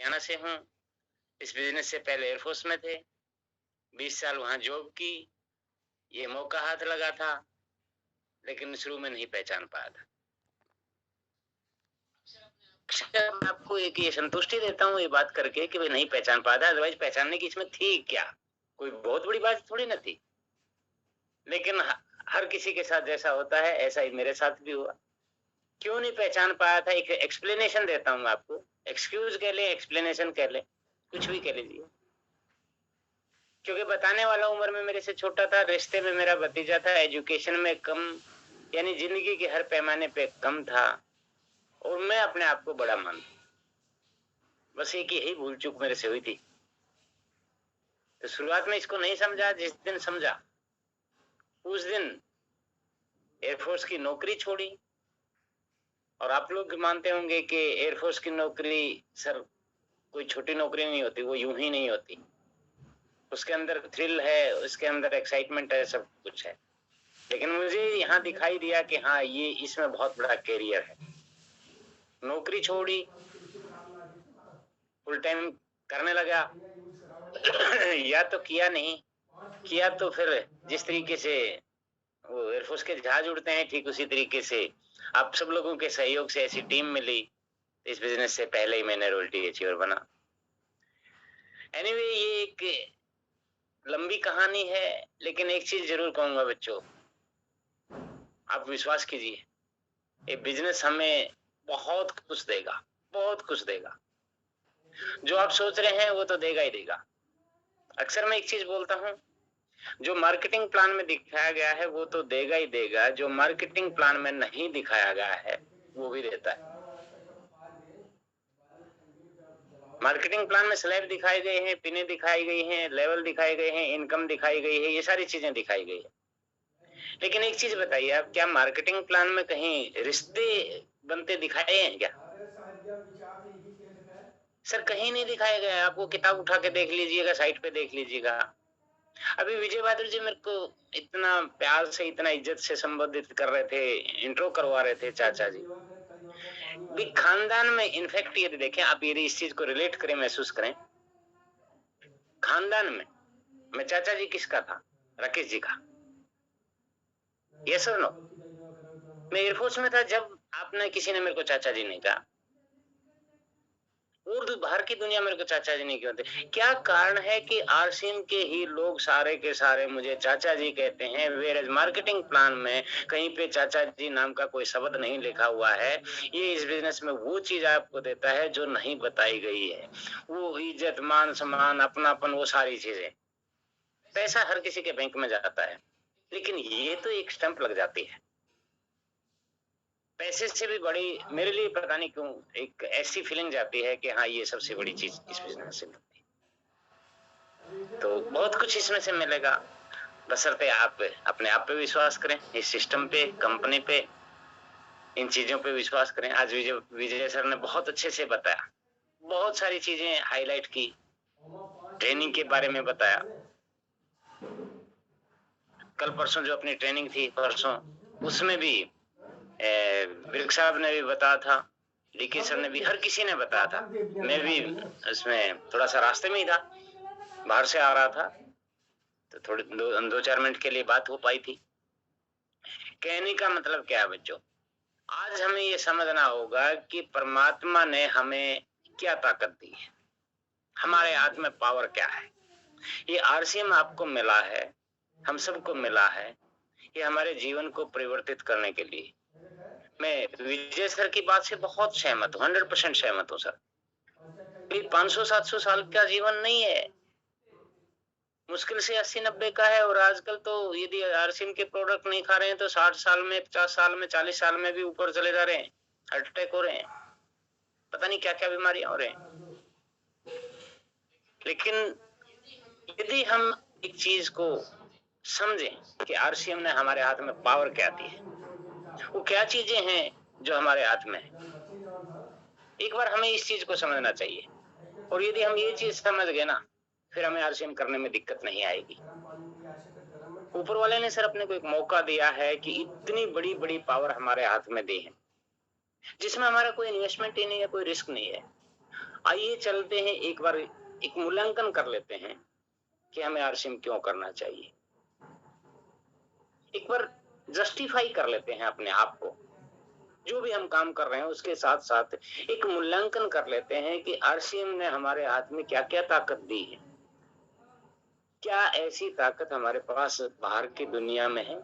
लुधियाना से हूँ। इस बिजनेस से पहले एयरफोर्स में थे, 20 साल वहां जॉब की। ये मौका हाथ लगा था, लेकिन शुरू में नहीं पहचान पाया था। मैं आपको एक ये संतुष्टि देता हूँ ये बात करके कि भाई नहीं पहचान पाया था, अदरवाइज पहचानने की इसमें थी क्या, कोई बहुत बड़ी बात थोड़ी ना थी। लेकिन हर किसी के साथ जैसा होता है ऐसा ही मेरे साथ भी हुआ। क्यों नहीं पहचान पाया था, एक एक्सप्लेनेशन देता हूँ आपको। एक्सक्यूज कह ले, एक्सप्लेनेशन कह ले, कुछ भी कह लीजिए। क्योंकि बताने वाला उम्र में मेरे से छोटा था, रिश्ते में मेरा भतीजा था, एजुकेशन में कम, यानी जिंदगी के हर पैमाने पे कम था, और मैं अपने आप को बड़ा मानता। बस एक यही भूल चूक मेरे से हुई थी। तो शुरुआत में इसको नहीं समझा, जिस दिन समझा उस दिन एयरफोर्स की नौकरी छोड़ी। और आप लोग मानते होंगे कि एयरफोर्स की नौकरी सर कोई छोटी नौकरी नहीं होती, वो यूं ही नहीं होती। उसके अंदर थ्रिल है, उसके अंदर एक्साइटमेंट है, सब कुछ है। लेकिन मुझे यहाँ दिखाई दिया कि हाँ, ये इसमें बहुत बड़ा कैरियर है। नौकरी छोड़ी, फुल टाइम करने लगा। या तो किया नहीं, किया तो फिर जिस तरीके से वो एयरफोर्स के जहाज उड़ते हैं ठीक उसी तरीके से आप सब लोगों के सहयोग से ऐसी टीम मिली। इस बिजनेस से पहले ही मैंने रॉयल्टी अचीवर बना। एनीवे, ये एक लंबी कहानी है, लेकिन एक चीज जरूर कहूंगा बच्चों, आप विश्वास कीजिए, ये बिजनेस हमें बहुत कुछ देगा, बहुत कुछ देगा। जो आप सोच रहे हैं वो तो देगा ही देगा। अक्सर मैं एक चीज बोलता हूँ, जो मार्केटिंग प्लान में दिखाया गया है वो तो देगा ही देगा, जो मार्केटिंग प्लान में नहीं दिखाया गया है वो भी देता है। मार्केटिंग प्लान में स्लैब दिखाए गए हैं, पिने दिखाई गई हैं, लेवल दिखाए गए हैं, इनकम दिखाई गई है, ये सारी चीजें दिखाई गई है। लेकिन एक चीज बताइए आप, क्या मार्केटिंग प्लान में कहीं रिश्ते बनते दिखाए हैं क्या? सर कहीं नहीं दिखाए गए। आपको किताब उठा के देख लीजिएगा, साइट पे देख लीजिएगा। अभी विजय बहादुर जी मेरे को इतना प्यार से, इतना इज्जत से संबोधित कर रहे थे, इंट्रो करवा रहे थे चाचा जी। भी खानदान में इनफैक्ट ये देखें आप, यदि इस चीज को रिलेट करें, महसूस करें, खानदान में मैं चाचा जी किसका था? राकेश जी का। यस और नो? मैं एयरफोर्स में था जब आपने किसी ने मेरे को चाचा जी नहीं कहा, और बाहर की दुनिया मेरे को चाचा जी नहीं कहते। क्या कारण है कि आरसीएम के ही लोग सारे के सारे मुझे चाचा जी कहते हैं, वेयर मार्केटिंग प्लान में कहीं पे चाचा जी नाम का कोई शब्द नहीं लिखा हुआ है। ये इस बिजनेस में वो चीज आपको देता है जो नहीं बताई गई है, वो इज्जत, मान सम्मान, अपनापन, वो सारी चीजें। पैसा हर किसी के बैंक में जाता है, लेकिन ये तो एक स्टंप लग जाती है। पैसे से भी बड़ी मेरे लिए पता नहीं क्यों एक ऐसी फीलिंग जाती है कि हाँ, ये सबसे बड़ी चीज इस बिजनेस से मिलती है। तो बहुत कुछ इसमें से मिलेगा, बशर्ते आप अपने आप पे विश्वास करें, इस सिस्टम पे, कंपनी पे, इन चीजों पे विश्वास करें। आज विजय सर ने बहुत अच्छे से बताया, बहुत सारी चीजें हाईलाइट की, ट्रेनिंग के बारे में बताया। कल परसों जो अपनी ट्रेनिंग थी परसों, उसमें भी विरक साहब ने भी बताया था, डीके सर ने भी, हर किसी ने बताया था। मैं भी इसमें थोड़ा सा रास्ते में ही था, बाहर से आ रहा था, तो थोड़ी दो चार मिनट के लिए बात हो पाई थी। कहने का मतलब क्या है बच्चों, आज हमें ये समझना होगा कि परमात्मा ने हमें क्या ताकत दी है, हमारे हाथ में पावर क्या है। ये आरसीएम आपको मिला है, हम सबको मिला है, ये हमारे जीवन को परिवर्तित करने के लिए। मैं विजय सर की बात से बहुत सहमत हूँ, 100% सहमत हूँ सर। 500-700 साल का जीवन नहीं है, मुश्किल से 80-90 का है। और आजकल तो यदि आरसीएम के प्रोडक्ट नहीं खा रहे हैं तो 60 साल में, 50 साल में, 40 साल में भी ऊपर चले जा रहे हैं, हार्ट अटैक हो रहे हैं, पता नहीं क्या क्या बीमारियां हो रहे हैं। लेकिन यदि हम एक चीज को समझें कि आरसीएम ने हमारे हाथ में पावर क्या दी है, वो क्या चीजें हैं जो हमारे हाथ में है, एक बार हमें इस चीज को समझना चाहिए। और यदि हम ये चीज समझ गए ना, फिर हमें आरसीएम करने में दिक्कत नहीं आएगी। ऊपर वाले ने सर अपने को एक मौका दिया है कि इतनी बड़ी बड़ी पावर हमारे हाथ में दी है, जिसमें हमारा कोई इन्वेस्टमेंट ही नहीं है, कोई रिस्क नहीं है। आइए चलते हैं एक बार एक मूल्यांकन कर लेते हैं कि हमें आरसीएम क्यों करना चाहिए। एक बार जस्टिफाई कर लेते हैं अपने आप को, जो भी हम काम कर रहे हैं उसके साथ साथ एक मूल्यांकन कर लेते हैं कि आरसीएम ने हमारे हाथ में क्या क्या ताकत दी है। क्या ऐसी ताकत हमारे पास बाहर की दुनिया में है?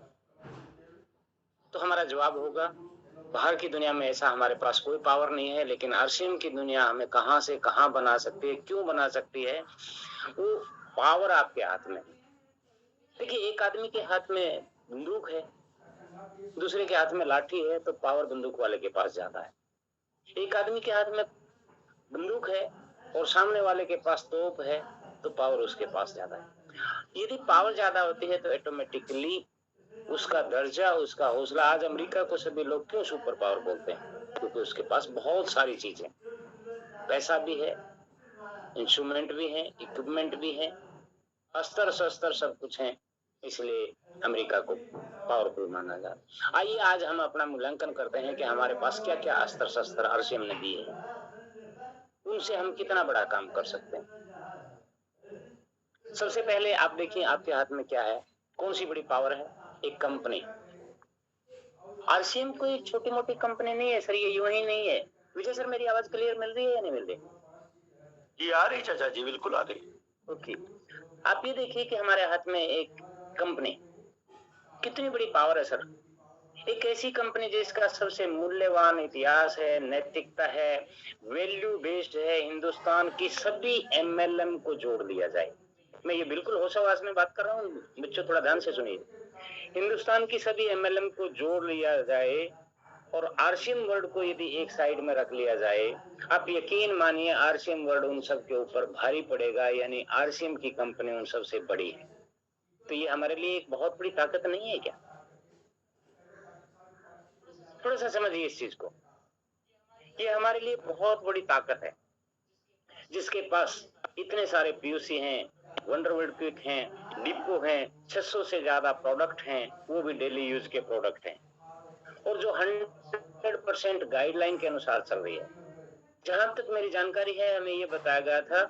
तो हमारा जवाब होगा बाहर की दुनिया में ऐसा हमारे पास कोई पावर नहीं है, लेकिन आरसीएम की दुनिया हमें कहां से कहां बना सकती है, क्यों बना सकती है, वो पावर आपके हाथ में। देखिए, एक आदमी के हाथ में बंदूक है, दूसरे के हाथ में लाठी है, तो पावर बंदूक वाले के पास ज्यादा है। एक आदमी के हाथ में बंदूक है और सामने वाले के पास तोप है, तो पावर उसके पास ज्यादा है। यदि पावर ज्यादा होती है तो ऑटोमेटिकली उसका दर्जा, उसका हौसला, आज अमेरिका को सभी लोग क्यों सुपर पावर बोलते हैं? क्योंकि उसके पास बहुत सारी चीजें, पैसा भी है, इंस्ट्रूमेंट भी है, इक्विपमेंट भी है, अस्त्र शस्त्र सब कुछ है, इसलिए अमेरिका को पावरफुल माना जाता है। आइए आज हम अपना मूल्यांकन करते हैं कि हमारे पास क्या क्या अस्त्र शस्त्र आरसीएम ने दिए हैं, उनसे हम कितना बड़ा काम कर सकते हैं। सबसे पहले आप देखिए आपके हाथ में क्या है, कौन सी बड़ी पावर है? एक कंपनी। आरसीएम कोई छोटी मोटी कंपनी नहीं है सर, ये यूं ही नहीं है। विजय सर, मेरी आवाज क्लियर मिल रही है या नहीं मिल रही? जी आ रही चाचा जी, बिल्कुल आ रही। ओके, आप ये देखिए कि हमारे हाथ में एक कंपनी, कितनी बड़ी पावर है सर। एक ऐसी कंपनी जिसका सबसे मूल्यवान इतिहास है, नैतिकता है, वैल्यू बेस्ड है, हिंदुस्तान की सभी एमएलएम को जोड़ दिया जाए। मैं ये बिल्कुल होशावास में बात कर रहा हूँ बच्चों, थोड़ा ध्यान से सुनिए। हिंदुस्तान की सभी एमएलएम को जोड़ लिया जाए और आरसीएम वर्ड को यदि एक साइड में रख लिया जाए, आप यकीन मानिए आरसीएम वर्ड उन सब के ऊपर भारी पड़ेगा, यानी आरसीएम की कंपनी उन सबसे बड़ी है। तो ये हमारे लिए एक बहुत बड़ी ताकत नहीं है क्या? थोड़ा सा समझिए इस चीज को। ये हमारे लिए बहुत बड़ी ताकत है, जिसके पास इतने सारे पीयूसी हैं, वंडरवर्ल्ड क्विक हैं, डिपो हैं, 600 से ज्यादा प्रोडक्ट हैं, वो भी डेली यूज के प्रोडक्ट हैं, और जो 100% गाइडलाइन के अनुसार चल रही है। जहां तक मेरी जानकारी है, हमें ये बताया गया था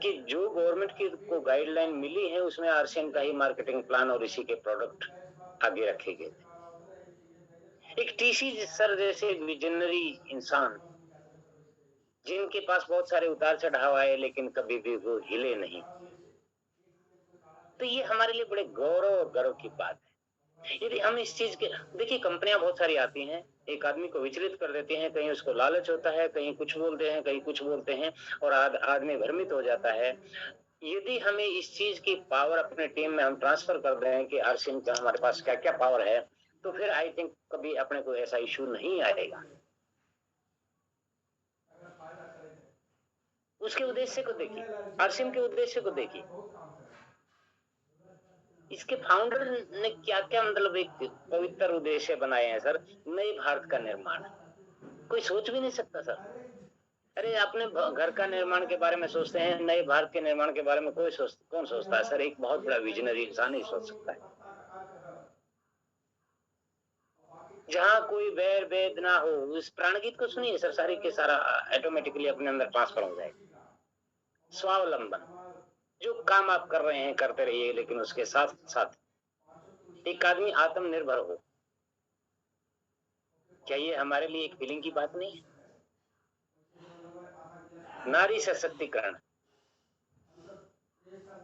कि जो गवर्नमेंट की को गाइडलाइन मिली है उसमें आरसीएम का ही मार्केटिंग प्लान और इसी के प्रोडक्ट आगे रखे गए थे। एक टीसी सर जैसे विजनरी इंसान, जिनके पास बहुत सारे उतार चढ़ाव आए लेकिन कभी भी वो हिले नहीं, तो ये हमारे लिए बड़े गौरव और गर्व की बात है। यदि हम इस चीज के, देखिए कंपनियां बहुत सारी आती हैं, एक आदमी को विचलित कर देती हैं, कहीं उसको लालच होता है, कहीं कुछ बोलते हैं, कहीं कुछ बोलते हैं, और आदमी भ्रमित हो जाता है। यदि हमें इस चीज की पावर अपने टीम में हम ट्रांसफर कर दें कि आरसीएम का हमारे पास क्या क्या पावर है, तो फिर आई थिंक कभी अपने को ऐसा इशू नहीं आएगा। उसके उद्देश्य को देखिए, आरसीएम के उद्देश्य को देखिए, इसके फाउंडर ने क्या क्या मतलब एक पवित्र उद्देश्य बनाए हैं सर। नए भारत का निर्माण, कोई सोच भी नहीं सकता सर। अरे अपने घर का निर्माण के बारे में सोचते हैं, नए भारत के निर्माण के बारे में कौन सोचता है सर? एक बहुत बड़ा विजनरी इंसान ही सोच सकता है। जहां कोई बैर भेद ना हो, उस प्राणगीत को सुनिए सर, सारी के सारा ऑटोमेटिकली अपने अंदर ट्रांसफर हो जाएगा। स्वावलंबन, जो काम आप कर रहे हैं करते रहिए, लेकिन उसके साथ साथ एक आदमी आत्मनिर्भर हो। क्या ये हमारे लिए एक फीलिंग की बात नहीं है? नारी सशक्तिकरण,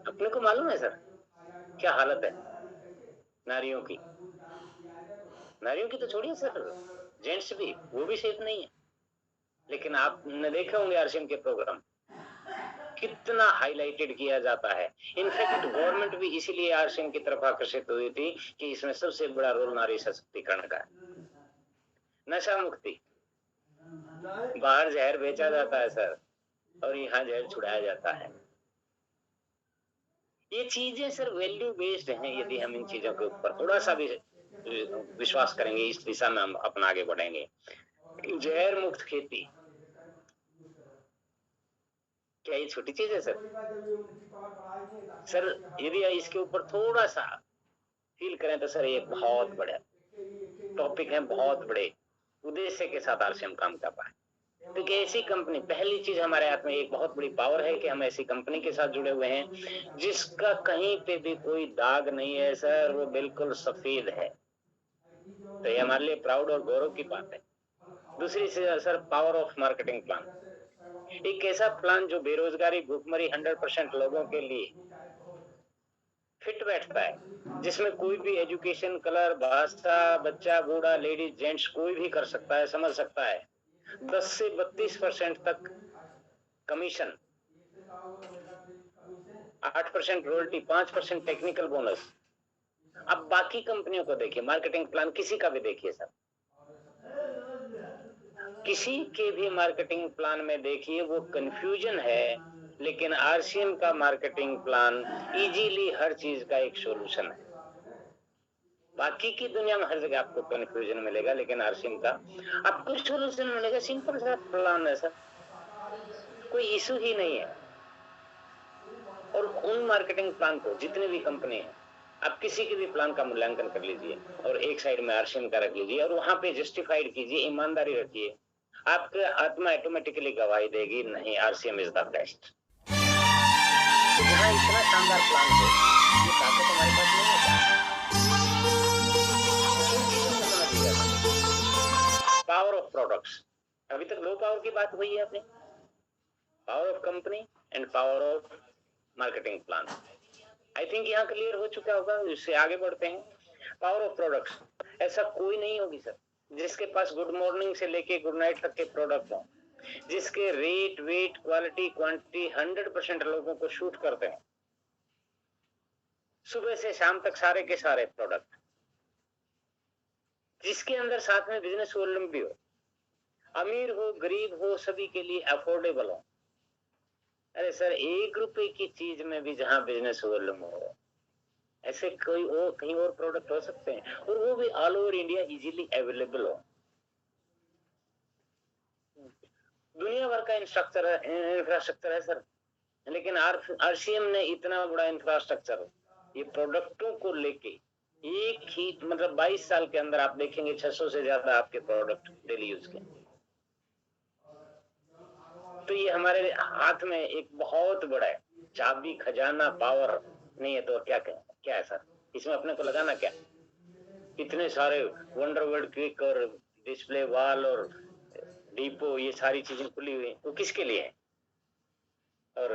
अपने को मालूम है सर क्या हालत है नारियों की। नारियों की तो छोड़िए सर, जेंट्स भी, वो भी सेफ नहीं है। लेकिन आपने देखे होंगे आरसीएम के प्रोग्राम, कितना हाईलाइटेड किया जाता है। इनफैक्ट गवर्नमेंट भी इसीलिए आरसीएम की तरफ आकर्षित हुई थी कि इसमें सबसे बड़ा रोल नारी सशक्तिकरण का है। नशा मुक्ति, बाहर जहर बेचा जाता है सर, और यहाँ जहर छुड़ाया जाता है। ये चीजें सर वैल्यू बेस्ड हैं। यदि हम इन चीजों के ऊपर थोड़ा सा भी विश्वास करेंगे, इस दिशा में हम अपना आगे बढ़ेंगे। जहर मुक्त खेती, क्या ये छोटी चीज है सर? सर यदि इसके ऊपर थोड़ा सा फील करें तो सर ये बहुत बड़ा टॉपिक है, बहुत बड़े उद्देश्य के साथ आरसीएम काम कर रहा है। क्योंकि ऐसी कंपनी, पहली चीज हमारे हाथ में एक बहुत बड़ी पावर है कि हम ऐसी कंपनी के साथ जुड़े हुए हैं जिसका कहीं पे भी कोई दाग नहीं है सर, वो बिल्कुल सफेद है। तो ये हमारे लिए प्राउड और गौरव की बात है। दूसरी चीज sir, power of marketing plan. एक ऐसा प्लान जो बेरोजगारी, भूखमरी 100% लोगों के लिए फिट बैठता है, जिसमें कोई भी एजुकेशन, कलर, भाषा, बच्चा, बूढ़ा, लेडीज, जेंट्स कोई भी कर सकता है, समझ सकता है। 10 से 32% तक कमीशन, 8% रॉयल्टी, 5% टेक्निकल बोनस। अब बाकी कंपनियों को देखिए, मार्केटिंग प्लान किसी का भी देखिए सर, किसी के भी मार्केटिंग प्लान में देखिए वो कंफ्यूजन है, लेकिन आरसीएम का मार्केटिंग प्लान इजीली हर चीज का एक सॉल्यूशन है। बाकी की दुनिया में हर जगह आपको कंफ्यूजन मिलेगा, लेकिन आरसीएम का आपको सॉल्यूशन मिलेगा। सिंपल सा प्लान है सर, कोई इशू ही नहीं है। और उन मार्केटिंग प्लान को, जितने भी कंपनी है, आप किसी के भी प्लान का मूल्यांकन कर लीजिए और एक साइड में आरसीएम का रख लीजिए और वहां पे जस्टिफाइड कीजिए, ईमानदारी रखिए, आपके आत्मा ऑटोमेटिकली गवाही देगी, नहीं, आरसीएम इज द बेस्ट। जहाँ इतना शानदार प्लान हो, ये ताकत हमारे पास नहीं होता। पावर ऑफ प्रोडक्ट्स, अभी तक लो पावर की बात हुई है अपनी, power of company and power of marketing plan. I think यहाँ क्लियर हो चुका होगा। इससे आगे बढ़ते हैं। पावर ऑफ प्रोडक्ट्स, ऐसा कोई नहीं होगी सर जिसके पास गुड मॉर्निंग से लेके गुड नाइट तक के प्रोडक्ट हो, जिसके रेट, वेट, क्वालिटी, क्वांटिटी 100% लोगों को शूट करते हैं, सुबह से शाम तक सारे के सारे प्रोडक्ट, जिसके अंदर साथ में बिजनेस वॉल्यूम भी हो, अमीर हो, गरीब हो, सभी के लिए अफोर्डेबल हो। अरे सर, 1 रुपए की चीज में भी जहां बिजनेस वॉल्यूम हो, ऐसे कोई और कहीं और प्रोडक्ट हो सकते हैं, और वो भी all over India easily available हो। दुनिया भर का इंफ्रास्ट्रक्चर है सर, लेकिन आरसीएम ने इतना बड़ा इंफ्रास्ट्रक्चर ये प्रोडक्टों को लेके एक ही, मतलब 22 साल के अंदर आप देखेंगे 600 से ज्यादा आपके प्रोडक्ट डेली यूज के। तो ये हमारे हाथ में एक बहुत बड़ा है, चाबी, खजाना, पावर नहीं है तो क्या कहें, क्या है सर, इसमें अपने को लगाना क्या? इतने सारे वंडर वर्ल्ड क्विक और डिस्प्ले वॉल और डिपो, ये सारी चीजें खुली हुई, तो किसके लिए है? और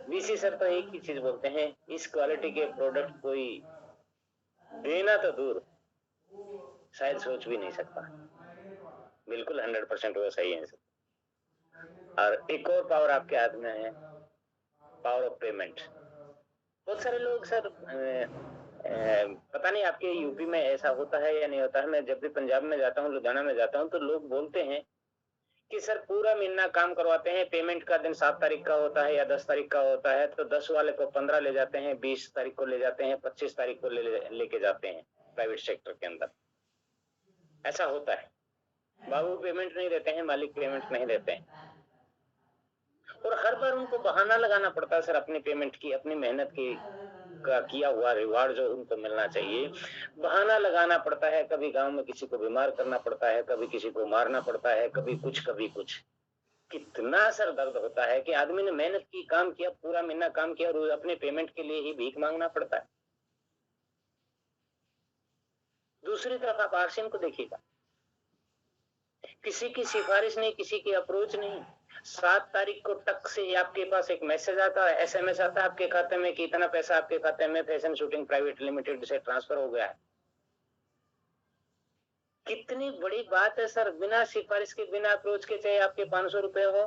वीसी सर तो एक ही चीज बोलते हैं, इस क्वालिटी के प्रोडक्ट कोई देना तो दूर, शायद सोच भी नहीं सकता। बिल्कुल 100% वो सही है सर। और एक और पावर आपके हाथ में है, पावर ऑफ पेमेंट। बहुत सारे लोग सर, पता नहीं आपके यूपी में ऐसा होता है या नहीं होता है, मैं जब भी पंजाब में जाता हूँ, लुधियाना में जाता हूँ, तो लोग बोलते हैं कि सर पूरा महीना काम करवाते हैं, पेमेंट का दिन 7 तारीख का होता है या 10 तारीख का होता है, तो 10 वाले को 15 ले जाते हैं, 20 तारीख को ले जाते हैं, 25 तारीख को लेके जाते हैं प्राइवेट सेक्टर के अंदर। ऐसा होता है, बाबू पेमेंट नहीं देते हैं, मालिक पेमेंट नहीं देते हैं, और हर बार उनको बहाना लगाना पड़ता है सर अपनी पेमेंट की, अपनी मेहनत की का किया हुआ रिवार्ड जो उनको मिलना चाहिए, बहाना लगाना पड़ता है। कभी गांव में किसी को बीमार करना पड़ता है, कभी किसी को मारना पड़ता है, कभी कुछ कभी कुछ। कितना सर दर्द होता है कि आदमी ने मेहनत की, काम किया, पूरा महीना काम किया, रोज अपने पेमेंट के लिए ही भीख मांगना पड़ता है। दूसरी तरफ आप आरसीएम को देखिएगा, किसी की सिफारिश नहीं, किसी की अप्रोच नहीं, 7 तारीख को टक से आपके पास एक मैसेज आता है, एसएमएस आता है आपके खाते में कि इतना पैसा आपके खाते में फैशन शूटिंग प्राइवेट लिमिटेड से ट्रांसफर हो गया है। कितनी बड़ी बात है सर, बिना सिफारिश के, बिना अप्रोच के, चाहे आपके 500 रुपए हो,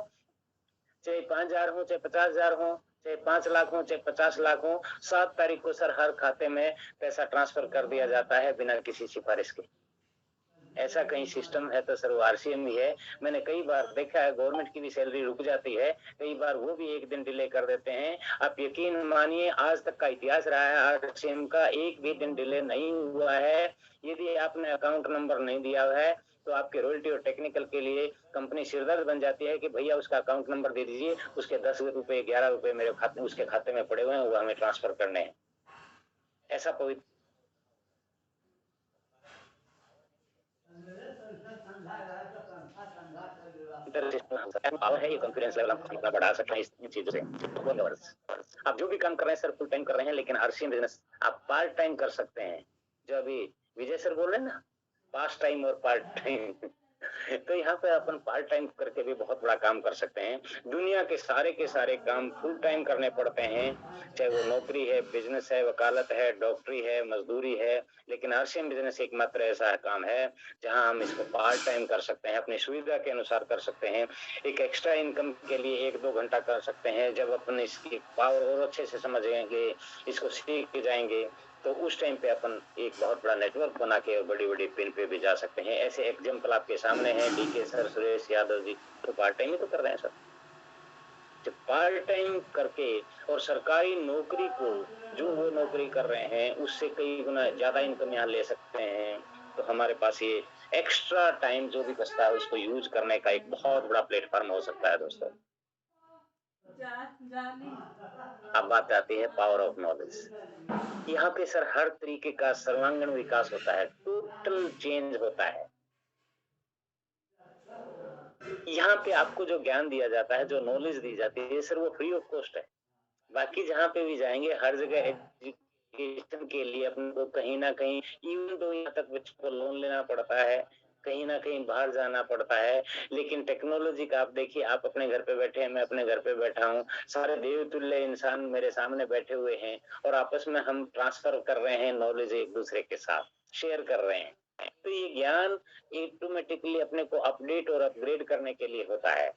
चाहे 5,000 हो, चाहे 50,000 हो, चाहे 5 लाख हो, चाहे 50 लाख हो, 7 तारीख को सर हर खाते में पैसा ट्रांसफर कर दिया जाता है बिना किसी सिफारिश के। ऐसा कहीं सिस्टम है तो सर वो आरसीएम ही है। मैंने कई बार देखा है, गवर्नमेंट की भी सैलरी रुक जाती है, कई बार वो भी एक दिन डिले कर देते हैं। आप यकीन मानिए, आज तक का इतिहास रहा है आरसीएम का, एक भी दिन डिले नहीं हुआ है। यदि आपने अकाउंट नंबर नहीं दिया है तो आपके रॉयल्टी और टेक्निकल के लिए कंपनी सिरदर्द बन जाती है कि भैया उसका अकाउंट नंबर दे दीजिए, उसके 10 रुपए, 11 रुपए मेरे खाते, उसके खाते में पड़े हुए हैं, वो हमें ट्रांसफर करने हैं। ऐसा कोई तरह से पावर है, ये कॉन्फिडेंस लेवल हम अपना बढ़ा सकते हैं इन चीजों से। आप जो भी काम कर रहे हैं सर फुल टाइम कर रहे हैं, लेकिन आरसीएम बिजनेस आप पार्ट टाइम कर सकते हैं। जो अभी विजय सर बोल रहे हैं ना, पास टाइम और पार्ट टाइम तो यहाँ पे अपन पार्ट टाइम करके भी बहुत बड़ा काम कर सकते हैं। दुनिया के सारे काम फुल टाइम करने पड़ते हैं, चाहे वो नौकरी है, बिजनेस है, वकालत है, डॉक्टरी है, मजदूरी है, लेकिन आरसीएम बिजनेस एकमात्र ऐसा काम है जहां हम इसको पार्ट टाइम कर सकते हैं, अपनी सुविधा के अनुसार कर सकते हैं, एक एक्स्ट्रा इनकम के लिए 1-2 घंटा कर सकते हैं। जब अपन इसकी पावर और अच्छे से समझेंगे, इसको सीख जाएंगे, तो उस टाइम पे अपन एक बहुत बड़ा नेटवर्क बना के बड़ी-बड़ी पिन पे भी जा सकते हैं। ऐसे एग्जाम्पल आपके सामने हैं, डीके सर, सुरेश यादव जी तो पार्ट टाइम ही तो कर रहे हैं सर। जब पार्ट टाइम करके और सरकारी नौकरी को जो वो नौकरी कर रहे हैं उससे कई गुना ज्यादा इनकम यहाँ ले सकते हैं, तो हमारे पास ये एक्स्ट्रा टाइम जो भी बचता है उसको यूज करने का एक बहुत बड़ा प्लेटफॉर्म हो सकता है दोस्तों। अब बात आती है पावर ऑफ नॉलेज। यहाँ पे सर हर तरीके का सर्वांगीण विकास होता है, टोटल चेंज होता है। यहाँ पे आपको जो ज्ञान दिया जाता है, जो नॉलेज दी जाती है सर, वो फ्री ऑफ कॉस्ट है। बाकी जहाँ पे भी जाएंगे हर जगह एजुकेशन के लिए अपने को कहीं ना कहीं, इवन तो यहाँ तक बच्चों को लोन लेना पड़ता है, कहीं ना कहीं बाहर जाना पड़ता है, लेकिन टेक्नोलॉजी का आप देखिए, आप अपने घर पे बैठे हैं, मैं अपने घर पे बैठा हूँ, सारे देवतुल्य इंसान मेरे सामने बैठे हुए हैं और आपस में हम ट्रांसफर कर रहे हैं नॉलेज, एक दूसरे के साथ शेयर कर रहे हैं। तो ये ज्ञान ऑटोमेटिकली अपने को अपडेट और अपग्रेड करने के लिए होता है।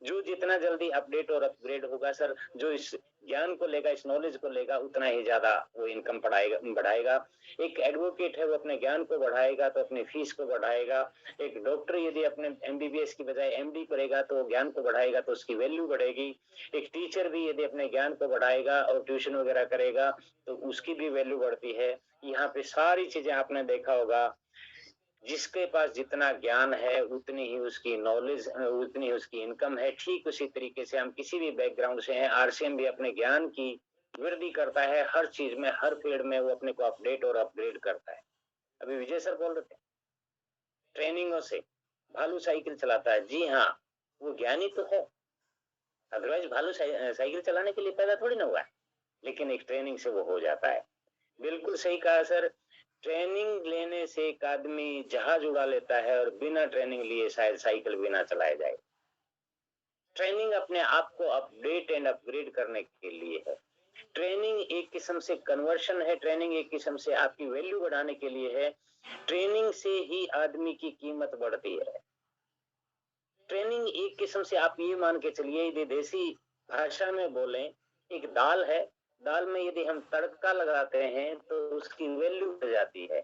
जो जितना जल्दी अपडेट और अपग्रेड होगा सर, जो इस ज्ञान को लेगा, इस नॉलेज को लेगा, उतना ही ज्यादा वो इनकम बढ़ाएगा। एक एडवोकेट है वो अपने ज्ञान को बढ़ाएगा तो अपनी फीस को बढ़ाएगा। एक डॉक्टर यदि अपने एमबीबीएस की बजाय एमडी करेगा तो ज्ञान को बढ़ाएगा तो उसकी वैल्यू बढ़ेगी। एक टीचर भी यदि अपने ज्ञान को बढ़ाएगा और ट्यूशन वगैरह करेगा तो उसकी भी वैल्यू बढ़ती है। यहाँ पे सारी चीजें आपने देखा होगा, जिसके पास जितना ज्ञान है उतनी ही उसकी नॉलेज, उतनी ही उसकी इनकम है। ठीक उसी तरीके से हम किसी भी बैकग्राउंड से हैं, आरसीएम भी अपने ज्ञान की वृद्धि करता है, हर चीज में, हर फील्ड में वो अपने को अपडेट और अपग्रेड करता है। अभी विजय सर बोल रहे थे ट्रेनिंगों से भालू साइकिल चलाता है, जी हाँ, वो ज्ञानी तो है, अदरवाइज भालू साइकिल चलाने के लिए पैदा थोड़ी ना हुआ है, लेकिन एक ट्रेनिंग से वो हो जाता है। बिल्कुल सही कहा सर, ट्रेनिंग लेने से एक आदमी जहाज उड़ा लेता है और बिना ट्रेनिंग लिए शायद साइकिल भी ना चलाया जाए। ट्रेनिंग अपने आप को अपडेट एंड अपग्रेड करने के लिए है। ट्रेनिंग एक किस्म से कन्वर्शन है, ट्रेनिंग एक किस्म से आपकी वैल्यू बढ़ाने के लिए है। ट्रेनिंग से ही आदमी की कीमत बढ़ती है। ट्रेनिंग एक किस्म से आप ये मान के चलिए, यदि देसी भाषा में बोलें, एक दाल है, दाल में यदि हम तड़का लगाते हैं तो उसकी वैल्यू बढ़ जाती है।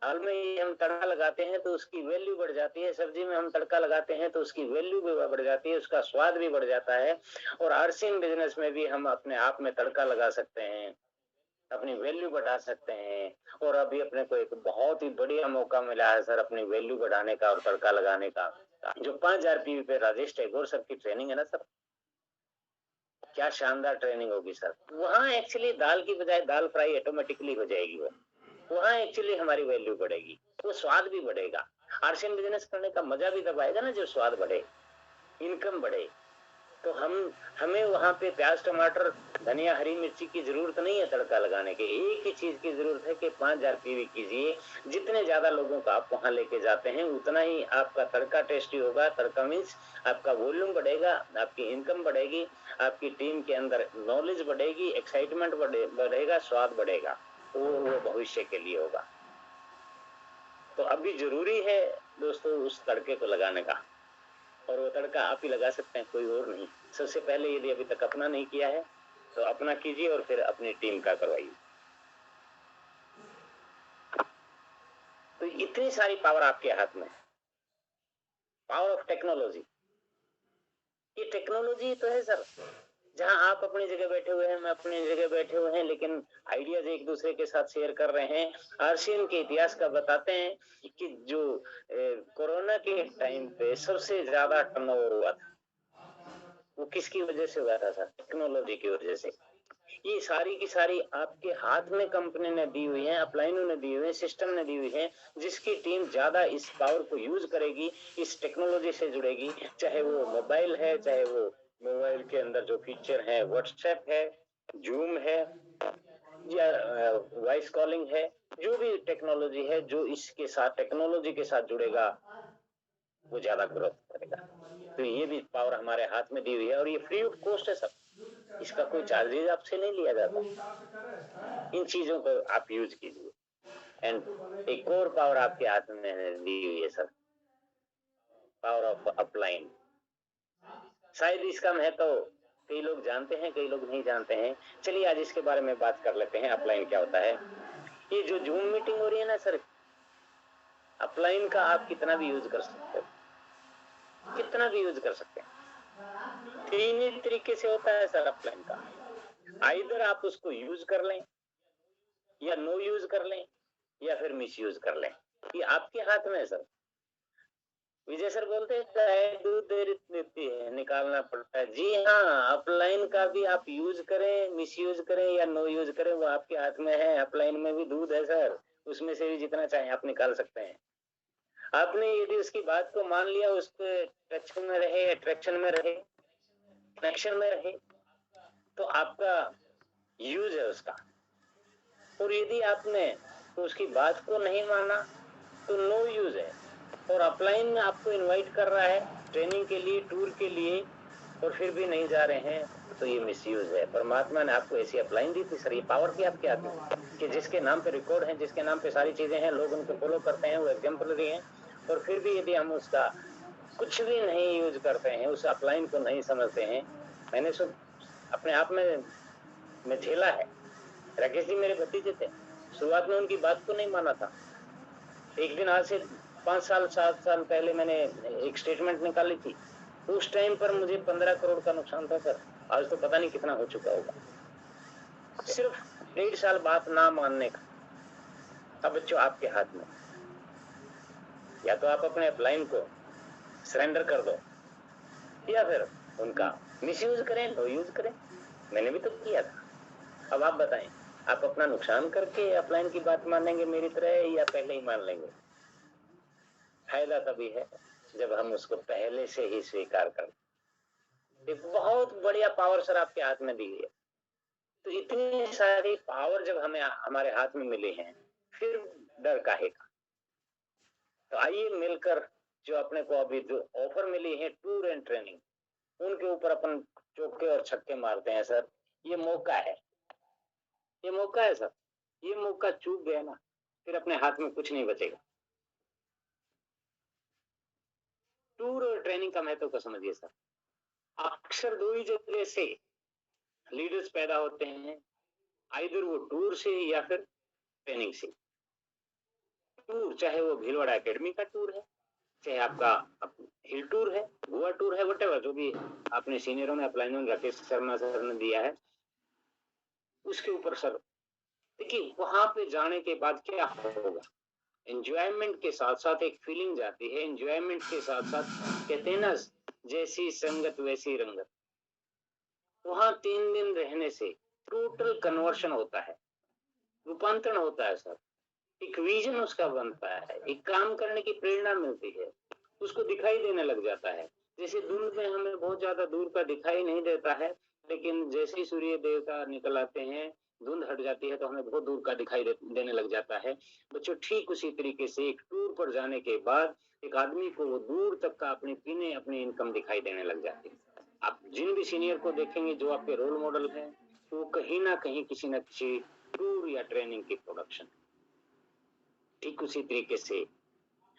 दाल में हम तड़का लगाते हैं तो उसकी वैल्यू बढ़ जाती है, सब्जी में हम तड़का लगाते हैं तो उसकी वैल्यू भी बढ़ जाती है, उसका स्वाद भी बढ़ जाता है। और आरसीएम बिजनेस में भी हम अपने आप में तड़का लगा सकते हैं, अपनी वैल्यू बढ़ा सकते हैं। और अभी अपने को एक बहुत ही बढ़िया मौका मिला है सर अपनी वैल्यू बढ़ाने का और तड़का लगाने का। जो 5000 पीवी पे राजेश टैगोर सर की ट्रेनिंग है ना सर, क्या शानदार ट्रेनिंग होगी सर। वहां एक्चुअली दाल की बजाय दाल फ्राई ऑटोमेटिकली हो जाएगी, वहां एक्चुअली हमारी वैल्यू बढ़ेगी, वो स्वाद भी बढ़ेगा। आरसीएम बिजनेस करने का मजा भी तब आएगा ना जब स्वाद बढ़े, इनकम बढ़े। तो हमें वहां पे प्याज, टमाटर, धनिया, हरी मिर्ची की जरूरत नहीं है तड़का लगाने के। एक ही चीज की जरूरत है कि 5000 पीवी कीजिए। जितने ज्यादा लोगों को आप वहां लेके जाते हैं उतना ही आपका तड़का टेस्टी होगा। तड़का मीन्स आपका वॉल्यूम बढ़ेगा, आपकी इनकम बढ़ेगी, आपकी टीम के अंदर नॉलेज बढ़ेगी, एक्साइटमेंट बढ़ेगा, स्वाद बढ़ेगा। वो भविष्य के लिए होगा। तो अभी जरूरी है दोस्तों उस तड़के को लगाने का, और वो तड़का आप ही लगा सकते हैं, कोई और नहीं। सबसे पहले यदि अभी तक अपना नहीं किया है तो अपना कीजिए और फिर अपनी टीम का करवाइए। तो इतनी सारी पावर आपके हाथ में है, पावर ऑफ टेक्नोलॉजी। ये टेक्नोलॉजी तो है सर, जहां आप अपनी जगह बैठे हुए हैं, मैं अपनी जगह बैठे हुए हैं, लेकिन आइडियाज एक दूसरे के साथ शेयर कर रहे हैं। आरसीएम के इतिहास का बताते हैं कि जो कोरोना के टाइम पे सबसे ज्यादा टर्नओवर हुआ था, वो किसकी वजह से हुआ था सर? टेक्नोलॉजी की वजह से। ये सारी की सारी आपके हाथ में कंपनी ने दी हुई है, अपलाइनों ने दी हुई है, सिस्टम ने दी हुई है। जिसकी टीम ज्यादा इस पावर को यूज करेगी, इस टेक्नोलॉजी से जुड़ेगी, चाहे वो मोबाइल है, चाहे वो मोबाइल के अंदर जो फीचर है, व्हाट्सएप है, जूम है, या वॉइस कॉलिंग है, जो भी टेक्नोलॉजी है, जो इसके साथ टेक्नोलॉजी के साथ जुड़ेगा वो ज्यादा ग्रोथ करेगा। तो ये भी पावर हमारे हाथ में दी हुई है और ये फ्री ऑफ कॉस्ट है सब, इसका कोई चार्जेज आपसे नहीं लिया जाता। इन चीजों को आप यूज कीजिए एंड एक और पावर आपके हाथ में दी हुई है सर, पावर ऑफ अपलाइन। शायद इसका महत्व कई लोग जानते हैं, कई लोग नहीं जानते हैं। चलिए आज इसके बारे में बात कर लेते हैं, अपलाइन क्या होता है। ये जो जूम मीटिंग हो रही है ना सर, अपलाइन का आप कितना भी यूज कर सकते हो, कितना भी यूज कर सकते हैं। तीन ही तरीके से होता है सर अपलाइन का, आइदर आप उसको यूज कर लें, या नो यूज कर लें, या फिर मिस यूज कर लें। ये आपके हाथ में है सर। विजय सर बोलते हैं दूध देर देती है, निकालना पड़ता है। जी हाँ, अपलाइन का भी आप यूज करें, मिस यूज करें या नो यूज करें, वो आपके हाथ में है। अपलाइन में भी दूध है सर, उसमें से भी जितना चाहे आप निकाल सकते हैं। आपने यदि उसकी बात को मान लिया, उस पर टच में रहे, अट्रैक्शन में रहे, कनेक्शन में रहे, तो आपका यूज है उसका। और यदि आपने उसकी बात को नहीं माना तो नो यूज है। और अपलाइन में आपको इनवाइट कर रहा है ट्रेनिंग के लिए, टूर के लिए, और फिर भी नहीं जा रहे हैं, तो ये मिसयूज है। परमात्मा ने आपको ऐसी अपलाइन दी थी सर, ये पावर की आपके हाथ में कि जिसके नाम पे रिकॉर्ड है, जिसके नाम पे सारी चीजें हैं, लोग उनको फॉलो करते हैं, वो एग्जाम्पलरी हैं। और फिर भी यदि हम उसका कुछ भी नहीं यूज करते हैं, उस अपलाइन को नहीं समझते हैं। मैंने सब अपने आप में झेला है। राकेश जी मेरे भतीजे थे, शुरुआत में उनकी बात को नहीं माना था। एक दिन आज से 5 साल 7 साल पहले मैंने एक स्टेटमेंट निकाली थी, उस टाइम पर मुझे 15 करोड़ का नुकसान था सर। आज तो पता नहीं कितना हो चुका होगा, सिर्फ 1.5 साल बात ना मानने का। अब बच्चों आपके हाथ में, या तो आप अपने अपलाइन को सरेंडर कर दो, या फिर उनका मिसयूज करें, नो यूज करें। मैंने भी तो किया था। अब आप बताएं, आप अपना नुकसान करके अपलाइन की बात मानेंगे मेरी तरह, या पहले ही मान लेंगे? फायदा तभी है जब हम उसको पहले से ही स्वीकार कर। एक बहुत बढ़िया पावर सर आपके हाथ में दी है। तो इतनी सारी पावर जब हमें हमारे हाथ में मिली हैं, फिर डर काहे का? तो आइए मिलकर जो अपने को अभी जो ऑफर मिली है टूर एंड ट्रेनिंग, उनके ऊपर अपन चौके और छक्के मारते हैं सर। ये मौका है, ये मौका है सर। ये मौका चूक गया ना, फिर अपने हाथ में कुछ नहीं बचेगा। टूर और ट्रेनिंग का महत्व को समझिए सर। अक्सर दो ही जगह से लीडर्स पैदा होते हैं, आइदर वो टूर से या फिर ट्रेनिंग से। टूर चाहे वो भीलवाड़ा एकेडमी का टूर है, चाहे आपका हिल टूर है, गोवा टूर है, वटेवर जो भी आपने सीनियरों ने अपलाइन राकेश शर्मा सर ने दिया है, उसके ऊपर सर देखिए वहां पे जाने के बाद क्या होगा। एंजॉयमेंट के साथ साथ एक फीलिंग जाती है, एंजॉयमेंट के साथ साथ कहते हैं ना, जैसी संगत वैसी रंगत। वहां 3 दिन रहने से टोटल कन्वर्शन होता है, रूपांतरण होता है सर। एक विजन उसका बनता है, एक काम करने की प्रेरणा मिलती है, उसको दिखाई देने लग जाता है। जैसे धुंध में हमें बहुत ज्यादा दूर का दिखाई नहीं देता है, लेकिन जैसे ही सूर्य देवता निकल आते हैं, धुंध हट जाती है, तो हमें बहुत दूर का दिखाई देने लग जाता है। बच्चों ठीक उसी तरीके से एक टूर पर जाने के बाद एक आदमी को वो दूर तक का अपनी पीने अपनी इनकम दिखाई देने लग जाती है। आप जिन भी सीनियर को देखेंगे जो आपके रोल मॉडल हैं, तो वो कहीं ना कहीं किसी न किसी टूर या ट्रेनिंग की प्रोडक्शन। ठीक उसी तरीके से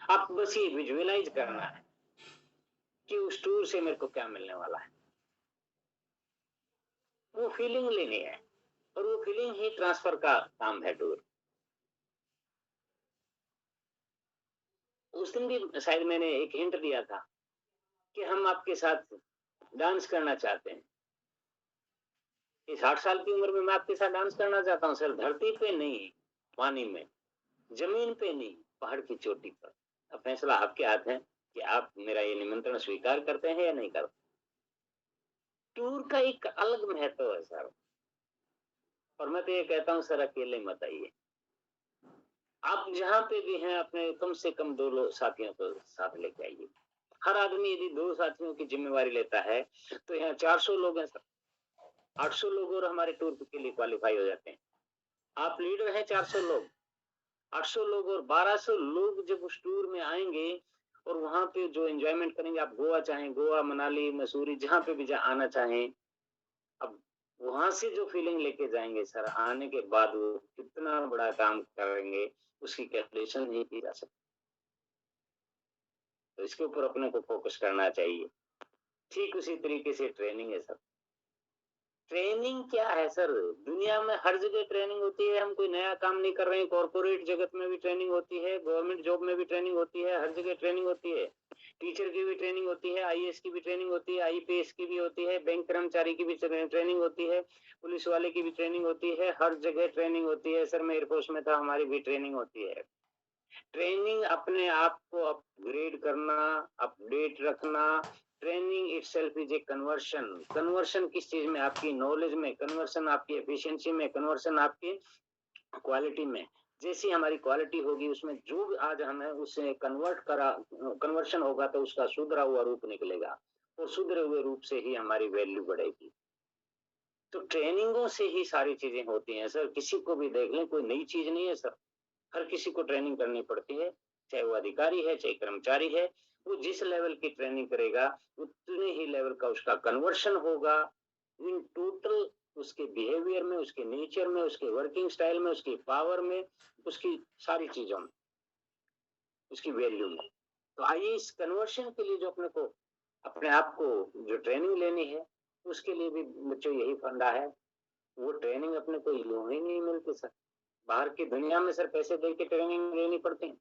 आप बस ये विजुअलाइज करना है कि उस टूर से मेरे को क्या मिलने वाला है, वो फीलिंग लेनी है, और वो फीलिंग ही ट्रांसफर का काम है टूर। उस दिन भी शायद मैंने एक हिंट दिया था कि हम आपके साथ डांस करना चाहते हैं। इस 60 साल की उम्र में मैं आपके साथ डांस करना चाहता हूँ सर, धरती पे नहीं, पानी में, जमीन पे नहीं, पहाड़ की चोटी पर। अब फैसला आपके हाथ है कि आप मेरा ये निमंत्रण स्वीकार करते हैं या नहीं करते। टूर का एक अलग महत्व है सर। और मैं तो ये कहता हूँ सर अकेले मत आइए। आप जहाँ पे भी हैं अपने कम से कम 2 लोग साथियों को साथ लेके आइए। हर आदमी यदि 2 साथियों की ज़िम्मेवारी लेता है, तो यहाँ 400 लोग हैं सर, 800 लोग और हमारे टूर के लिए क्वालीफाई हो जाते हैं। आप लीडर हैं 400 लोग, 800 लोग और 1200 लोग जब उस टूर में आएँगे और वहाँ पे जो एन्जॉयमेंट करेंगे, आप गोवा चाहें, गोवा, मनाली, मसूरी जहाँ पे भी आना चाहें, अब वहाँ से जो फीलिंग लेके जाएँगे सर, आने के बाद वो कितना बड़ा काम करेंगे, उसकी कैलकुलेशन नहीं की जा सकती। तो इसके ऊपर अपने को फ़ोकस करना चाहिए। ठीक उसी तरीके से ट्रेनिंग है सर। ट्रेनिंग क्या है सर? दुनिया में हर जगह ट्रेनिंग होती है, हम कोई नया काम नहीं कर रहे हैं, कॉर्पोरेट जगत में भी ट्रेनिंग होती है, गवर्नमेंट जॉब में भी ट्रेनिंग होती है, हर जगह ट्रेनिंग होती है। टीचर की भी ट्रेनिंग होती है, आईएएस की भी ट्रेनिंग होती है, आईपीएस की भी होती है, बैंक कर्मचारी की भी ट्रेनिंग होती है, पुलिस वाले की भी ट्रेनिंग होती है, हर जगह ट्रेनिंग होती है। सर मैं एयरफोर्स में था, हमारी भी ट्रेनिंग होती है। ट्रेनिंग अपने आप को अपग्रेड करना, अपडेट रखना, training itself is a conversion. Conversion किस चीज में? आपकी नॉलेज में, कन्वर्शन आपकी एफिशिएंसी में, कन्वर्शन आपकी क्वालिटी में। जैसी हमारी क्वालिटी होगी उसमें जो भी आज हमें उसे कन्वर्शन होगा तो उसका सुधरा हुआ रूप निकलेगा और सुधरे हुए रूप से ही हमारी वैल्यू बढ़ेगी। तो ट्रेनिंगों से ही सारी चीजें होती हैं सर। किसी को भी देख लें, कोई नई चीज नहीं है सर। हर किसी को ट्रेनिंग करनी पड़ती है, चाहे वो अधिकारी है, चाहे कर्मचारी है। वो जिस लेवल की ट्रेनिंग करेगा, उतने ही लेवल का उसका कन्वर्शन होगा इन टोटल, उसके बिहेवियर में, उसके नेचर में, उसके वर्किंग स्टाइल में, उसकी पावर में, उसकी सारी चीजों में, उसकी वैल्यू में। तो आइए इस कन्वर्शन के लिए जो अपने को अपने आप को जो ट्रेनिंग लेनी है, उसके लिए भी बच्चों यही फंडा है। वो ट्रेनिंग अपने को यूं ही नहीं मिलती सर। बाहर की दुनिया में सर पैसे दे के ट्रेनिंग लेनी पड़ती है।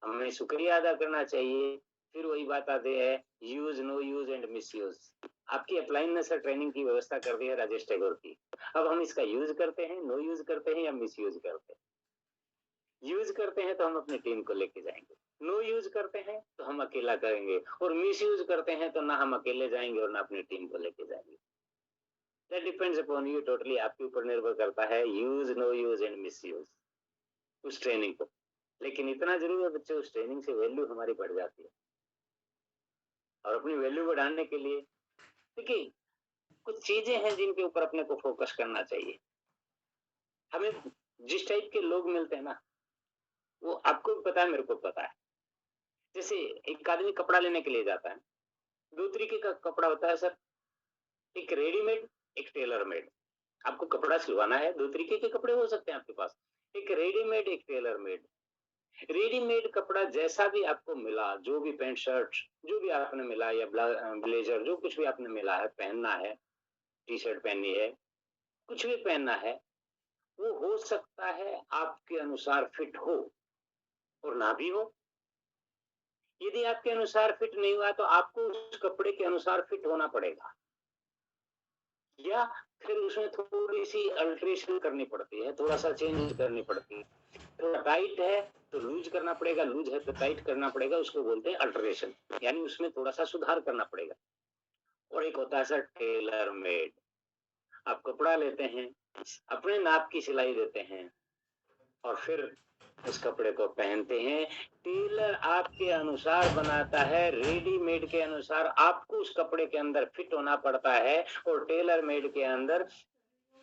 हमें शुक्रिया अदा करना चाहिए। फिर वही बात आती है, use, no use and misuse. आपकी अपलाइन ने सर ट्रेनिंग की व्यवस्था कर दी है राजेश टैगोर की। अब हम इसका यूज करते हैं, नो यूज करते हैं या मिस यूज करते हैं। यूज करते हैं तो हम अपनी टीम को लेके जाएंगे, नो यूज करते हैं तो हम अकेला करेंगे, और मिस यूज करते हैं तो ना हम अकेले जाएंगे और ना अपनी टीम को लेके जाएंगे। That depends upon you, totally आपके ऊपर निर्भर करता है, use, no use and misuse उस ट्रेनिंग को। लेकिन इतना जरूर है बच्चे, उस ट्रेनिंग से वैल्यू हमारी बढ़ जाती है। और अपनी वैल्यू बढ़ाने के लिए देखिए कुछ चीजें हैं जिनके ऊपर अपने को फोकस करना चाहिए। हमें जिस टाइप के लोग मिलते हैं ना, वो आपको भी पता है, मेरे को पता है। जैसे एक आदमी कपड़ा लेने के लिए जाता है, दो तरीके का कपड़ा होता है सर, एक रेडीमेड, एक टेलर मेड। आपको कपड़ा सिलवाना है, दो तरीके के कपड़े हो सकते हैं आपके पास, एक रेडीमेड, एक टेलर मेड। रेडीमेड कपड़ा जैसा भी आपको मिला, जो भी पैंट शर्ट जो भी आपने मिला, या ब्लेजर जो कुछ भी आपने मिला है, पहनना है, टी शर्ट पहननी है, कुछ भी पहनना है, वो हो सकता है आपके अनुसार फिट हो और ना भी हो। यदि आपके अनुसार फिट नहीं हुआ तो आपको उस कपड़े के अनुसार फिट होना पड़ेगा, या फिर उसमें थोड़ी सी अल्ट्रेशन करनी पड़ती है, थोड़ा सा चेंज करनी पड़ती है। थोड़ा टाइट है तो लूज करना पड़ेगा, लूज है तो टाइट करना पड़ेगा, उसको बोलते हैं अल्टरेशन, यानी उसमें थोड़ा सा सुधार करना पड़ेगा। और एक होता है सर टेलर मेड। आप कपड़ा लेते हैं, अपने नाप की सिलाई देते हैं और फिर उस कपड़े को पहनते हैं। टेलर आपके अनुसार बनाता है, रेडीमेड के अनुसार आपको उस कपड़े के अंदर फिट होना पड़ता है, और टेलर मेड के अंदर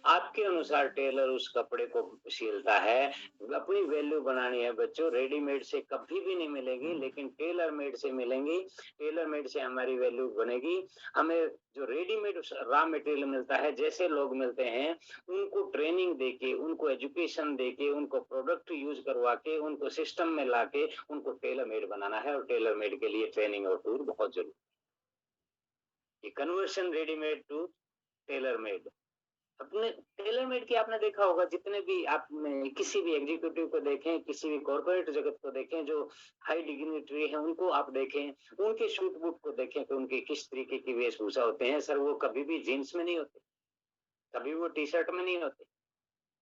आपके अनुसार टेलर उस कपड़े को सिलता है। अपनी वैल्यू बनानी है बच्चों, रेडीमेड से कभी भी नहीं मिलेगी, लेकिन टेलर मेड से मिलेंगी। टेलर मेड से हमारी वैल्यू बनेगी। हमें जो रेडीमेड रॉ मटेरियल मिलता है, जैसे लोग मिलते हैं, उनको ट्रेनिंग देके, उनको एजुकेशन देके, उनको प्रोडक्ट यूज करवा के, उनको सिस्टम में लाके उनको टेलर मेड बनाना है। और टेलर मेड के लिए ट्रेनिंग और टूर बहुत जरूरी है। Conversion readymade to tailor made. अपने टेलर मेड की आपने देखा होगा, जितने भी आपने किसी भी एग्जीक्यूटिव को देखें, किसी भी कॉर्पोरेट जगत को देखें, जो हाई डिग्निटरी है उनको आप देखें, उनके सूट बूट को देखें कि उनके किस तरीके की वेशभूषा होते हैं सर। वो कभी भी जीन्स में नहीं होते, कभी वो टी शर्ट में नहीं होते,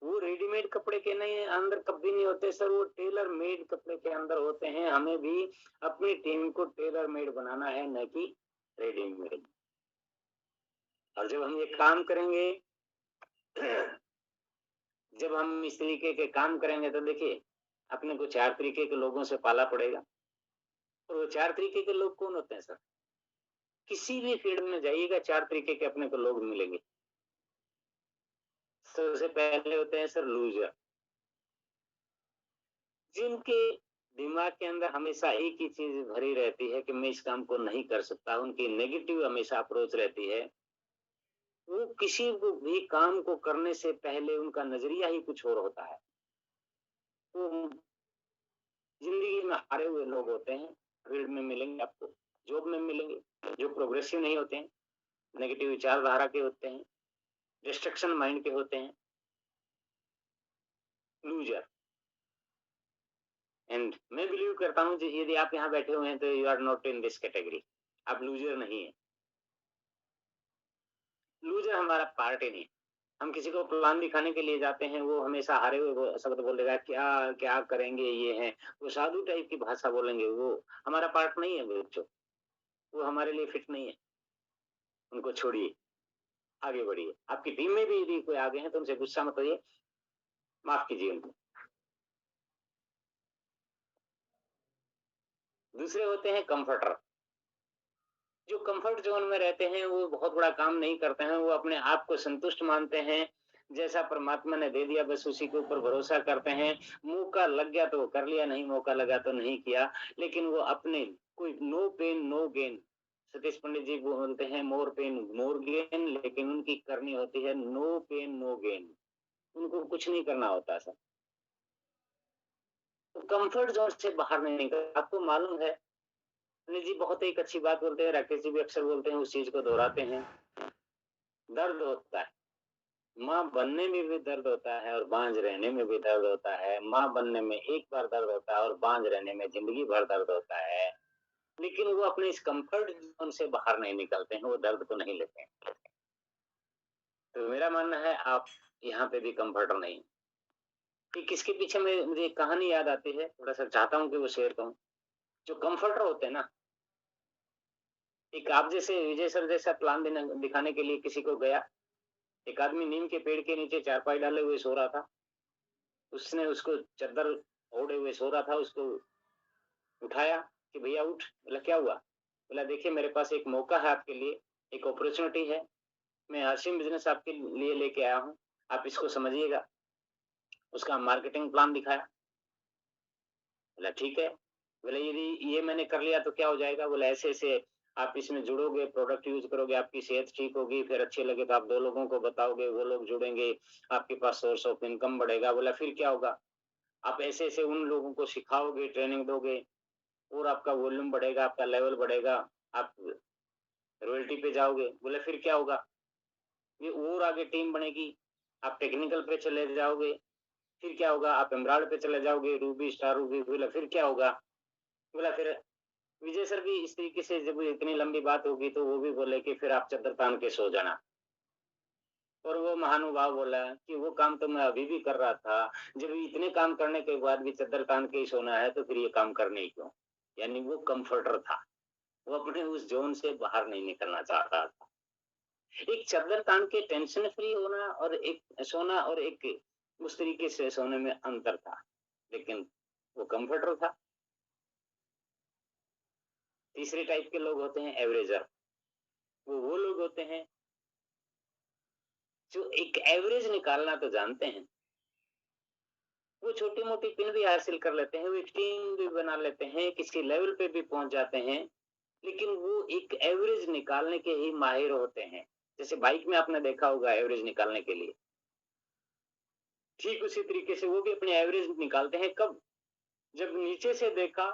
वो रेडीमेड कपड़े के नहीं अंदर कभी नहीं होते सर, वो टेलर मेड कपड़े के अंदर होते हैं। हमें भी अपनी टीम को टेलर मेड बनाना है, न कि रेडीमेड। और जब हम ये काम करेंगे जब हम इस तरीके के काम करेंगे तो देखिए अपने को 4 तरीके के लोगों से पाला पड़ेगा। और वो 4 तरीके के लोग कौन होते हैं सर? किसी भी फील्ड में जाइएगा 4 तरीके के अपने को लोग मिलेंगे। सबसे पहले होते हैं सर लूज़र, जिनके दिमाग के अंदर हमेशा एक ही चीज़ भरी रहती है कि मैं इस काम को नहीं कर सकता। उनकी नेगेटिव हमेशा अप्रोच रहती है। वो किसी को भी काम को करने से पहले उनका नज़रिया ही कुछ और होता है। वो ज़िंदगी में हारे हुए लोग होते हैं, फील्ड में मिलेंगे आपको, जॉब में मिलेंगे, जो प्रोग्रेसिव नहीं होते हैं, नेगेटिव विचारधारा के होते हैं, डिस्ट्रक्शन माइंड के होते हैं, लूज़र। एंड मैं बिलीव करता हूँ कि यदि आप यहाँ बैठे हुए हैं तो you are not in this category. आप लूज़र नहीं हैं। लूज़र हमारा पार्ट ही नहीं है। हम किसी को प्लान दिखाने के लिए जाते हैं, वो हमेशा हारे हुए शब्द बोलेगा, क्या क्या करेंगे ये है, वो साधु टाइप की भाषा बोलेंगे, वो हमारा पार्ट नहीं है बच्चों, वो हमारे लिए फिट नहीं है। उनको छोड़िए, आगे बढ़िए। आपकी टीम में भी यदि कोई आगे हैं तो उनसे गुस्सा मत होइए, माफ कीजिए उनको। दूसरे होते हैं कंफर्टर। जो कंफर्ट जोन में रहते हैं वो बहुत बड़ा काम नहीं करते हैं, वो अपने आप को संतुष्ट मानते हैं, जैसा परमात्मा ने दे दिया बस उसी के ऊपर भरोसा करते हैं। मौका लग गया तो कर लिया, नहीं मौका लगा तो नहीं किया। लेकिन वो अपने कोई no pain no gain, Satish Pandit ji बोलते हैं मोर पेन मोर गेन, लेकिन उनकी करनी होती है नो पेन नो गेन। उनको कुछ नहीं करना होता सर। तो कंफर्ट जोन से बाहर नहीं निकल। आपको मालूम है अनिल जी बहुत एक अच्छी बात बोलते हैं, राकेश जी भी अक्सर बोलते हैं, उस चीज को दोहराते हैं। दर्द होता है, माँ बनने में भी दर्द होता है और बांझ रहने में भी दर्द होता है। माँ बनने में एक बार दर्द होता है और बांझ रहने में जिंदगी भर दर्द होता है। लेकिन वो अपने इस कंफर्ट जोन से बाहर नहीं निकलते हैं, वो दर्द को नहीं लेते हैं। तो मेरा मानना है आप यहाँ पे भी कंफर्टर नहीं। कि किसके पीछे में मुझे एक कहानी याद आती है, थोड़ा सा चाहता हूँ कि वो शेयर करूँ। जो कंफर्टर होते हैं ना, एक आप जैसे विजय सर जैसा प्लान दिखाने के लिए किसी को गया। एक आदमी नीम के पेड़ के नीचे चारपाई डाले हुए सो रहा था। उसने उसको चद्दर ओढ़े हुए सो रहा था, उसको उठाया कि भैया उठ। बोला क्या हुआ? बोला देखिए मेरे पास एक मौका है आपके लिए, एक अपॉर्चुनिटी है, मैं असीम बिजनेस आपके लिए लेके आया हूँ, आप इसको समझिएगा। उसका मार्केटिंग प्लान दिखाया। बोला ठीक है। बोले यदि ये मैंने कर लिया तो क्या हो जाएगा? बोला ऐसे ऐसे आप इसमें जुड़ोगे, प्रोडक्ट यूज करोगे, आपकी सेहत ठीक होगी, फिर अच्छे लगे तो आप 2 लोगों को बताओगे, वो लोग जुड़ेंगे, आपके पास सोर्स ऑफ इनकम बढ़ेगा। बोला फिर क्या होगा? आप ऐसे ऐसे उन लोगों को सिखाओगे, ट्रेनिंग दोगे और आपका वॉल्यूम बढ़ेगा, आपका लेवल बढ़ेगा, आप रॉयल्टी पे जाओगे। बोले फिर क्या होगा? ये और आगे टीम बनेगी, आप टेक्निकल पे चले जाओगे। फिर क्या होगा? आप एमराल्ड पे चले जाओगे, रूबी स्टार रूबी। बोला फिर क्या होगा? बोला फिर विजय सर भी इस तरीके से, जब इतनी लंबी बात होगी तो वो भी बोले कि फिर आप चद्दर तान के सो जाना। और वो महानुभाव बोला कि वो काम तो मैं अभी भी कर रहा था, जब इतने काम करने के बाद भी चद्दर तान के ही सोना है तो फिर ये काम करने ही क्यों? यानी वो कंफर्टर था, वो अपने उस जोन से बाहर नहीं निकलना चाहता था। एक चद्दर तान के टेंशन फ्री होना और एक सोना और एक उस तरीके से सोने में अंतर था, लेकिन वो कंफर्टर था। तीसरे टाइप के लोग होते हैं एवरेजर। वो लोग होते हैं जो एक एवरेज निकालना तो जानते हैं। वो छोटी मोटी पिन भी हासिल कर लेते हैं, वो एक टीम भी बना लेते हैं, किसी लेवल पे भी पहुंच जाते हैं। लेकिन वो एक एवरेज निकालने के ही माहिर होते हैं। जैसे बाइक में आपने देखा होगा एवरेज निकालने के लिए, ठीक उसी तरीके से वो भी अपने एवरेज निकालते हैं। कब? जब नीचे से देखा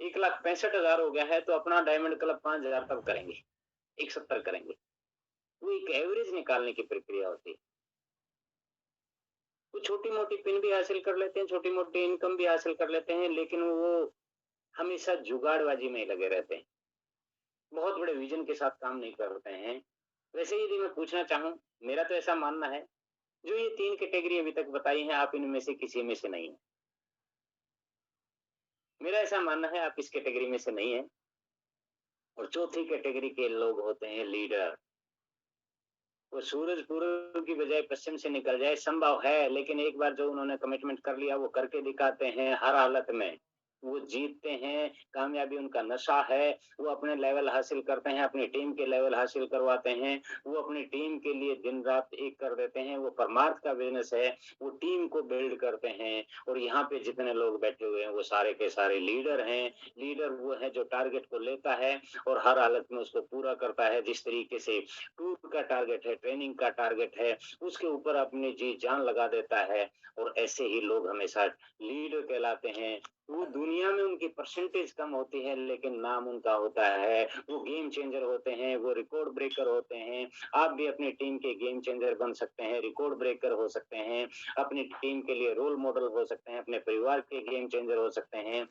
1,65,000 हो गया है तो अपना डायमंड क्लब 5,000 तब करेंगे, 170 करेंगे। वो एक एवरेज निकालने की प्रक्रिया होती है। वो छोटी मोटी पिन भी हासिल कर लेते हैं, छोटी मोटी इनकम भी हासिल कर लेते हैं, लेकिन वो हमेशा जुगाड़बाजी में ही लगे रहते हैं, बहुत बड़े विजन के साथ काम नहीं करते हैं। वैसे यदि मैं पूछना चाहूँ, मेरा तो ऐसा मानना है, जो ये 3 कैटेगरी अभी तक बताई हैं, आप इनमें से किसी में से नहीं है। मेरा ऐसा मानना है आप इस कैटेगरी में से नहीं है। और चौथी कैटेगरी के लोग होते हैं लीडर। वो सूरज पूर्व की बजाय पश्चिम से निकल जाए संभव है, लेकिन एक बार जो उन्होंने कमिटमेंट कर लिया वो करके दिखाते हैं हर हालत में। वो जीतते हैं, कामयाबी उनका नशा है, वो अपने लेवल हासिल करते हैं, अपनी टीम के लेवल हासिल करवाते हैं, वो अपनी टीम के लिए दिन-रात एक कर देते हैं, वो परमार्थ का बिज़नेस है, वो टीम को बिल्ड करते हैं और यहाँ पे जितने लोग बैठे हुए हैं वो सारे के सारे लीडर हैं। लीडर वो है जो टारगेट को लेता है और हर हालत में उसको पूरा करता है। जिस तरीके से टूर का टारगेट है, ट्रेनिंग का टारगेट है, उसके ऊपर अपनी जी जान लगा देता है और ऐसे ही लोग हमेशा लीडर कहलाते हैं। वो दुनिया में उनकी परसेंटेज कम होती है लेकिन नाम उनका होता है। वो गेम चेंजर होते हैं, वो रिकॉर्ड ब्रेकर होते हैं। आप भी अपनी टीम के गेम चेंजर बन सकते हैं, रिकॉर्ड ब्रेकर हो सकते हैं, अपनी टीम के लिए रोल मॉडल हो सकते हैं, अपने परिवार के गेम चेंजर हो सकते हैं।